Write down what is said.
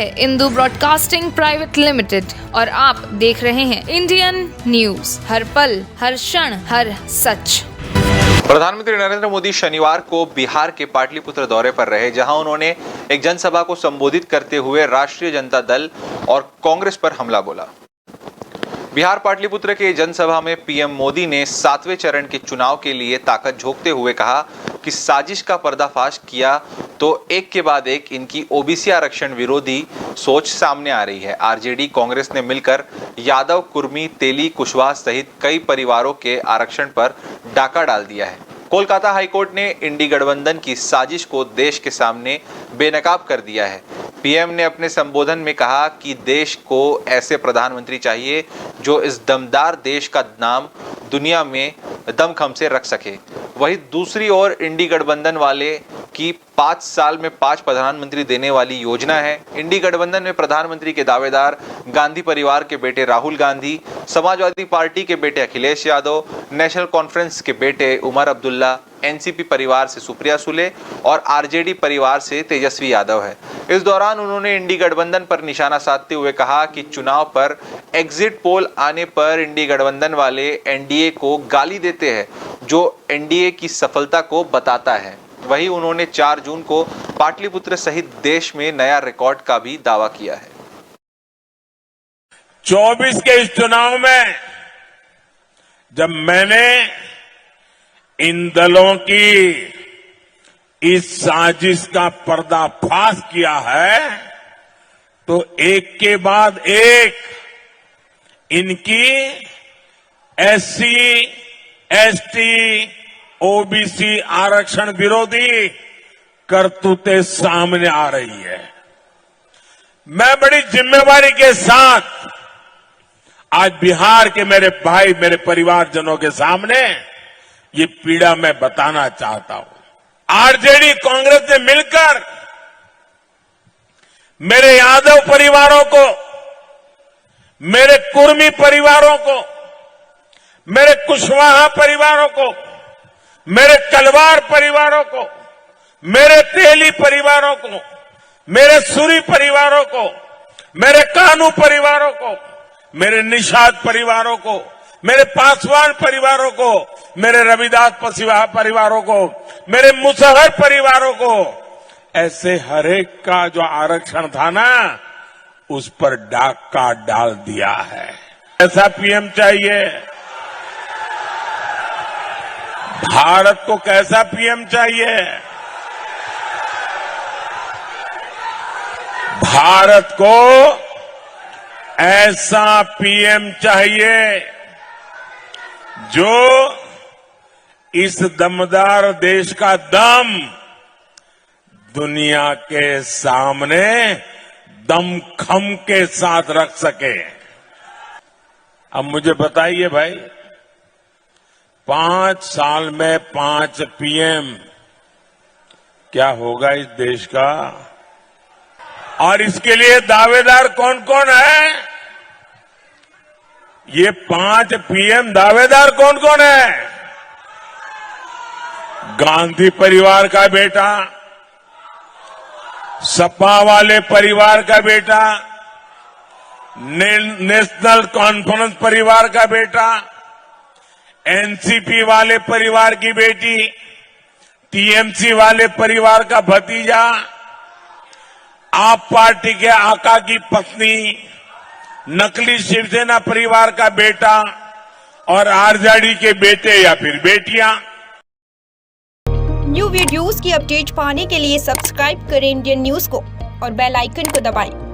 है Indu broadcasting private limited और आप देख रहे हैं इंडियन न्यूज, हर पल, हर क्षण, हर सच। प्रधानमंत्री नरेंद्र मोदी शनिवार को बिहार के पाटलिपुत्र दौरे पर रहे, जहां उन्होंने एक जनसभा को संबोधित करते हुए राष्ट्रीय जनता दल और कांग्रेस पर हमला बोला। बिहार पाटलिपुत्र के जनसभा में पीएम मोदी ने 7वें चरण के चुनाव के लिए ताकत झोंकते हुए कहा कि साजिश का पर्दाफाश किया तो एक के बाद एक इनकी ओबीसी आरक्षण विरोधी सोच सामने आ रही है। आरजेडी कांग्रेस ने मिलकर यादव, कुर्मी, तेली, कुशवाहा सहित कई परिवारों के आरक्षण पर डाका डाल दिया है। कोलकाता हाईकोर्ट ने इंडी गठबंधन की साजिश को देश के सामने बेनकाब कर दिया है। पीएम ने अपने संबोधन में कहा कि देश को ऐसे प्रधानमंत्री चाहिए जो इस दमदार देश का नाम दुनिया में दमखम से रख सके। वहीं दूसरी ओर इंडी गठबंधन वाले की 5 साल में 5 प्रधानमंत्री देने वाली योजना है। इंडी गठबंधन में प्रधानमंत्री के दावेदार गांधी परिवार के बेटे राहुल गांधी, समाजवादी पार्टी के बेटे अखिलेश यादव, नेशनल कॉन्फ्रेंस के बेटे उमर अब्दुल्ला, एनसीपी परिवार से सुप्रिया सुले और आरजेडी परिवार से तेजस्वी यादव है। इस दौरान उन्होंने इंडी गठबंधन पर निशाना साधते हुए कहा कि चुनाव पर एग्जिट पोल आने पर इंडी गठबंधन वाले एनडीए को गाली देते हैं, जो एनडीए की सफलता को बताता है। वहीं उन्होंने 4 जून को पाटलिपुत्र सहित देश में नया रिकॉर्ड का भी दावा किया है। 24 के इस चुनाव में जब मैंने इन दलों की इस साजिश का पर्दाफाश किया है तो एक के बाद एक इनकी एससी, एसटी, ओबीसी आरक्षण विरोधी करतूतें सामने आ रही है। मैं बड़ी जिम्मेवारी के साथ आज बिहार के मेरे भाई, मेरे परिवारजनों के सामने ये पीड़ा मैं बताना चाहता हूं। आरजेडी कांग्रेस ने मिलकर मेरे यादव परिवारों को, मेरे कुर्मी परिवारों को, मेरे कुशवाहा परिवारों को, मेरे तलवार परिवारों को, मेरे तेली परिवारों को, मेरे सूरी परिवारों को, मेरे कानू परिवारों को, मेरे निषाद परिवारों को, मेरे पासवान परिवारों को, मेरे रविदास परिवारों को, मेरे मुसहर परिवारों को, ऐसे हरेक का जो आरक्षण था ना, उस पर डाका डाल दिया है। ऐसा पीएम चाहिए? भारत को कैसा पीएम चाहिए? भारत को ऐसा पीएम चाहिए जो इस दमदार देश का दम दुनिया के सामने दमखम के साथ रख सके। अब मुझे बताइए भाई, 5 साल में 5 पीएम, क्या होगा इस देश का? और इसके लिए दावेदार कौन कौन है? ये 5 पीएम दावेदार कौन कौन है? गांधी परिवार का बेटा, सपा वाले परिवार का बेटा, नेशनल कॉन्फ्रेंस परिवार का बेटा, एनसीपी वाले परिवार की बेटी, टीएमसी वाले परिवार का भतीजा, आप पार्टी के आका की पत्नी, नकली शिवसेना परिवार का बेटा और आरजेडी के बेटे या फिर बेटियां। न्यू वीडियोस की अपडेट पाने के लिए सब्सक्राइब करें इंडियन न्यूज को और बेल आइकन को दबाएं।